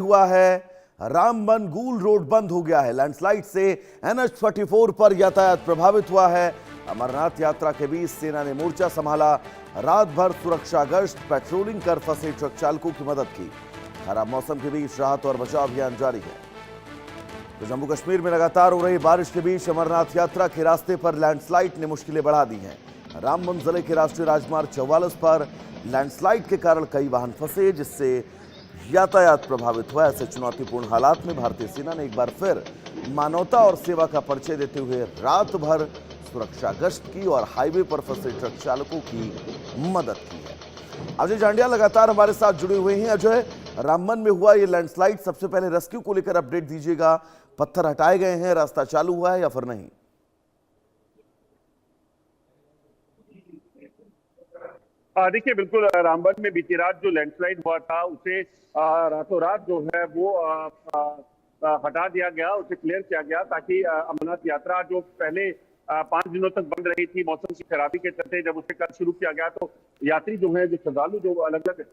हुआ है। रामबन गूल रोड बंद हो गया है। लैंडस्लाइड से NH44 पर यातायात प्रभावित हुआ है। अमरनाथ यात्रा के बीच सेना ने मोर्चा संभाला। रात भर सुरक्षा गश्त, पेट्रोलिंग कर फंसे ट्रक चालकों की मदद की। खराब मौसम के बीच राहत और बचाव अभियान जारी है। तो जम्मू कश्मीर में लगातार हो रही बारिश के बीच अमरनाथ यात्रा के रास्ते पर लैंडस्लाइड ने मुश्किलें बढ़ा दी हैं। रामबन जिले के राष्ट्रीय राजमार्ग 44 पर लैंडस्लाइड के कारण कई वाहन फंसे, जिससे यातायात प्रभावित हुआ। ऐसे चुनौतीपूर्ण हालात में भारतीय सेना ने एक बार फिर मानवता और सेवा का परिचय देते हुए रात भर सुरक्षा गश्त की और हाईवे पर फंसे ट्रक चालकों की मदद की है। अजय जांडिया लगातार हमारे साथ जुड़े हुए हैं। अजय, रामबन में हुआ ये लैंडस्लाइड, सबसे पहले रेस्क्यू को लेकर अपडेट दीजिएगा। पत्थर हटाए गए हैं, रास्ता चालू हुआ है या फिर नहीं? देखिए, बिल्कुल रामबन में बीती रात जो लैंडस्लाइड हुआ था उसे रातों रात जो है वो हटा दिया गया, उसे क्लियर किया गया, ताकि अमरनाथ यात्रा जो पहले 5 दिनों तक बंद रही थी मौसम की खराबी के चलते, जब उसे कल शुरू किया गया तो यात्री जो है, जो श्रद्धालु जो अलग अलग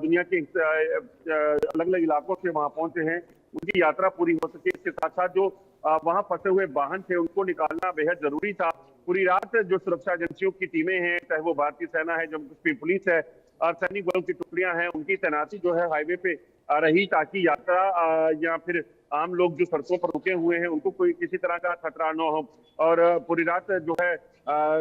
दुनिया के अलग अलग इलाकों से वहां पहुंचे हैं, उनकी यात्रा पूरी हो सके। इसके साथ साथ जो वहां फंसे हुए वाहन थे उनको निकालना बेहद जरूरी था। पूरी रात जो सुरक्षा एजेंसियों की टीमें हैं, चाहे वो भारतीय सेना है, जम्मू कश्मीर पुलिस है और सैनिक बलों की टुकड़ियां हैं, उनकी तैनाती जो है हाईवे पे रही, ताकि यात्रा या फिर आम लोग जो सड़कों पर रुके हुए हैं उनको कोई किसी तरह का खतरा न हो। और पूरी रात जो है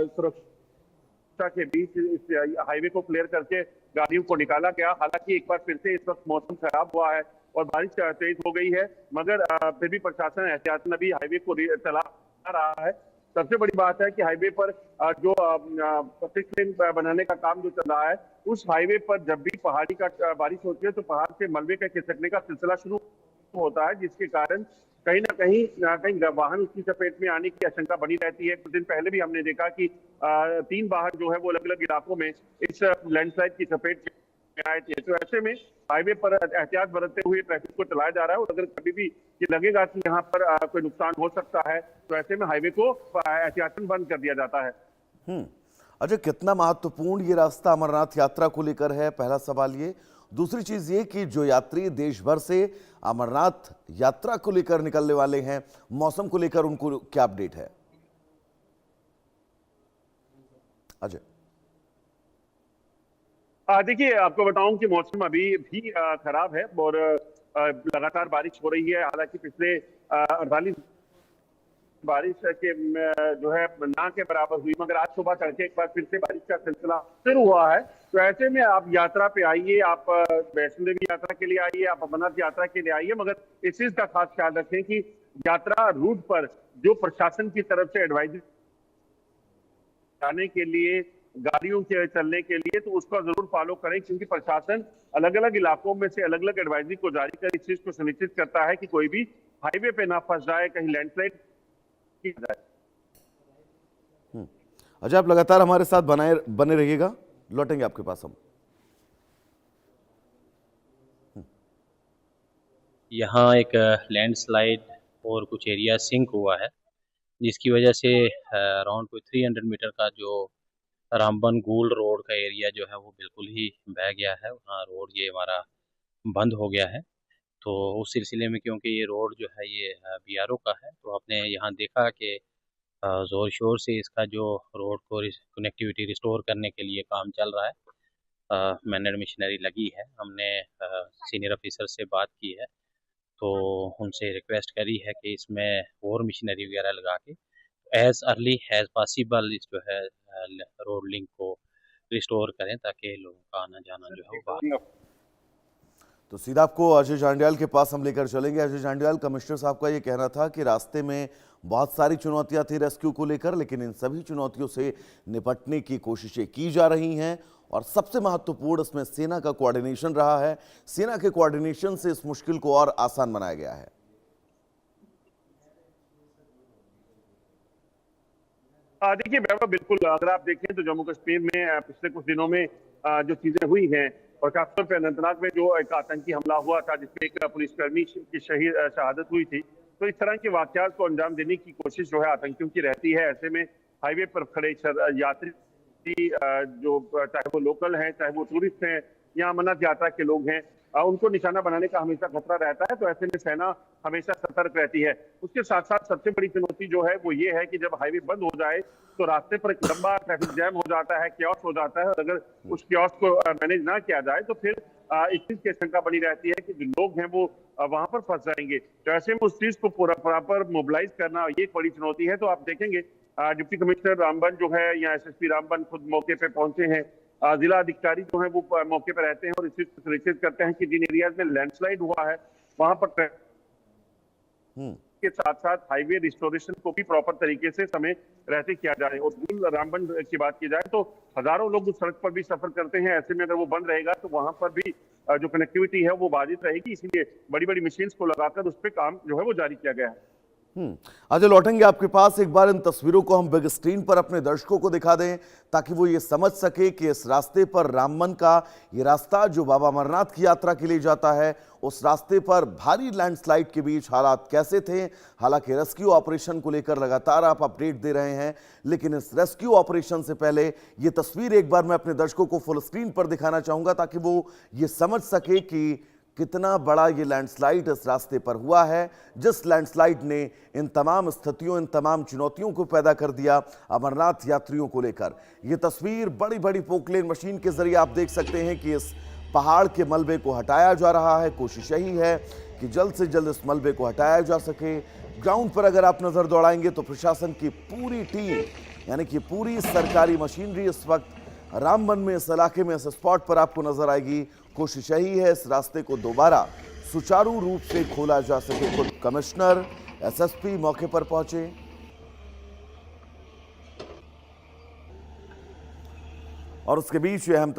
सुरक्षा के बीच इस हाईवे को क्लियर करके गाड़ियों को निकाला गया। हालांकि एक बार फिर से इस वक्त मौसम खराब हुआ है और बारिश तेज हो गई है, मगर फिर भी प्रशासन एहतियातन अभी हाईवे को चला रहा है। सबसे बड़ी बात है कि हाईवे पर जो पथिक लेन बनाने का काम जो चल रहा है, उस हाईवे पर जब भी पहाड़ी का बारिश होती है तो पहाड़ से मलबे का खिसकने का सिलसिला शुरू होता है, जिसके कारण कहीं ना कहीं वाहन उसकी चपेट में आने की आशंका बनी रहती है। कुछ दिन पहले भी हमने देखा कि 3 वाहन जो है वो अलग अलग इलाकों में इस लैंडस्लाइड की चपेट में आए थे। तो ऐसे में हाईवे पर एहतियात बरतते हुए ट्रैफिक को चलाया जा रहा है, और अगर कभी भी ये लगेगा कि यहाँ पर कोई नुकसान हो सकता है तो ऐसे में हाईवे को एहतियातन बंद कर दिया जाता है। अजय, कितना महत्वपूर्ण ये रास्ता अमरनाथ यात्रा को लेकर है, पहला सवाल ये। दूसरी चीज ये कि जो यात्री देश भर से अमरनाथ यात्रा को लेकर निकलने वाले हैं, मौसम को लेकर उनको क्या अपडेट है? अजय, देखिए, आपको बताऊं कि मौसम अभी भी खराब है और लगातार बारिश हो रही है। हालांकि पिछले 48 बारिश के जो है ना के बराबर हुई, मगर आज सुबह तड़के एक बार फिर से बारिश का सिलसिला शुरू हुआ है। तो ऐसे में आप यात्रा पे आइए, आप वैष्णो देवी यात्रा के लिए आइए, आप अमरनाथ यात्रा के लिए आइए, मगर इस चीज का खास ख्याल रखें कि यात्रा रूट पर जो प्रशासन की तरफ से एडवाइजरी जाने के लिए, गाड़ियों के चलने के लिए, तो उसको जरूर फॉलो करें, क्योंकि प्रशासन अलग अलग इलाकों में से अलग अलग एडवाइजरी को जारी कर इस चीज को सुनिश्चित करता है कि कोई भी हाईवे पे ना फंस जाए, कहीं लैंडस्लाइड की जाए। अजय, आप लगातार हमारे साथ बने रहिएगा, लौटेंगे आपके पास हम। यहाँ एक लैंडस्लाइड और कुछ एरिया सिंक हुआ है, जिसकी वजह से अराउंड कोई 300 मीटर का जो रामबन गूल रोड का एरिया जो है वो बिल्कुल ही बह गया है। वहाँ रोड ये हमारा बंद हो गया है। तो उस सिलसिले में, क्योंकि ये रोड जो है ये BRO का है, तो आपने यहाँ देखा कि ज़ोर शोर से इसका जो रोड को कनेक्टिविटी रिस्टोर करने के लिए काम चल रहा है। मैनर मशीनरी लगी है। हमने सीनियर ऑफिसर से बात की है, तो उनसे रिक्वेस्ट करी है कि इसमें और मशीनरी वगैरह लगा के एज अर्ली एज पॉसिबल इस जो है रोड लिंक को रिस्टोर करें, ताकि लोगों का आना जाना जो है वो। तो सीधा आपको अजय जांडियाल के पास हम लेकर चलेंगे। अजय जांडियाल, कमिश्नर साहब का ये कहना था कि रास्ते में बहुत सारी चुनौतियां थी रेस्क्यू को लेकर, लेकिन इन सभी चुनौतियों से निपटने की कोशिशें की जा रही हैं और सबसे महत्वपूर्ण इसमें सेना का कोऑर्डिनेशन रहा है। सेना के कोऑर्डिनेशन से इस मुश्किल को और आसान बनाया गया है। देखिए वैभव, बिल्कुल अगर आप देखें तो जम्मू कश्मीर में पिछले कुछ दिनों में जो चीजें हुई हैं, और खासतौर पर अनंतनाग में जो एक आतंकी हमला हुआ था जिसमें एक पुलिसकर्मी की शहादत हुई थी, तो इस तरह के वाकयात को अंजाम देने की कोशिश जो है आतंकियों की रहती है। ऐसे में हाईवे पर खड़े यात्री जो चाहे वो लोकल हैं, चाहे वो टूरिस्ट हैं या अमरनाथ यात्रा के लोग हैं, उनको निशाना बनाने का हमेशा खतरा रहता है। तो ऐसे में सेना हमेशा सतर्क रहती है। उसके साथ साथ सबसे बड़ी चुनौती जो है वो ये है कि जब हाईवे बंद हो जाए तो रास्ते पर एक लंबा ट्रैफिक जैम हो जाता है, क्योस हो जाता है, और अगर उस क्योस को मैनेज ना किया जाए तो फिर इस चीज की आशंका बनी रहती है कि जो लोग हैं वो वहां पर फंस जाएंगे। तो ऐसे में उस चीज को पूरा प्रॉपर मोबिलाइज करना ये एक बड़ी चुनौती है। तो आप देखेंगे डिप्टी कमिश्नर रामबन जो है या एसएसपी रामबन खुद मौके पे पहुंचे हैं। जिला अधिकारी जो है वो मौके पर रहते हैं और इस चीज को सुनिश्चित करते हैं कि जिन एरियाज में लैंडस्लाइड हुआ है वहां पर के साथ साथ हाईवे रिस्टोरेशन को भी प्रॉपर तरीके से समय रहते किया जाए। और गुल रामबन की बात की जाए तो हजारों लोग उस सड़क पर भी सफर करते हैं। ऐसे में अगर वो बंद रहेगा तो वहां पर भी जो कनेक्टिविटी है वो बाधित रहेगी। इसीलिए बड़ी बड़ी मशीन को लगाकर उस पर काम जो है वो जारी किया गया है। आज लौटेंगे आपके पास, एक बार इन तस्वीरों को हम बिग स्क्रीन पर अपने दर्शकों को दिखा दें ताकि वो ये समझ सके कि इस रास्ते पर रामबन का ये रास्ता जो बाबा अमरनाथ की यात्रा के लिए जाता है, उस रास्ते पर भारी लैंडस्लाइड के बीच हालात कैसे थे। हालांकि रेस्क्यू ऑपरेशन को लेकर लगातार आप अपडेट दे रहे हैं, लेकिन इस रेस्क्यू ऑपरेशन से पहले ये तस्वीर एक बार मैं अपने दर्शकों को फुल स्क्रीन पर दिखाना चाहूंगा ताकि वो ये समझ सके कि कितना बड़ा ये लैंडस्लाइड इस रास्ते पर हुआ है, जिस लैंडस्लाइड ने इन तमाम स्थितियों, इन तमाम चुनौतियों को पैदा कर दिया अमरनाथ यात्रियों को लेकर। ये तस्वीर बड़ी बड़ी पोकलेन मशीन के जरिए आप देख सकते हैं कि इस पहाड़ के मलबे को हटाया जा रहा है। कोशिश यही है कि जल्द से जल्द इस मलबे को हटाया जा सके। ग्राउंड पर अगर आप नजर दौड़ाएंगे तो प्रशासन की पूरी टीम, यानी कि पूरी सरकारी मशीनरी इस वक्त रामबन में, इस इलाके में, इस स्पॉट पर आपको नजर आएगी। कोशिश यही है इस रास्ते को दोबारा सुचारू रूप से खोला जा सके। खुद कमिश्नर, एसएसपी मौके पर पहुंचे और उसके बीच ये अहम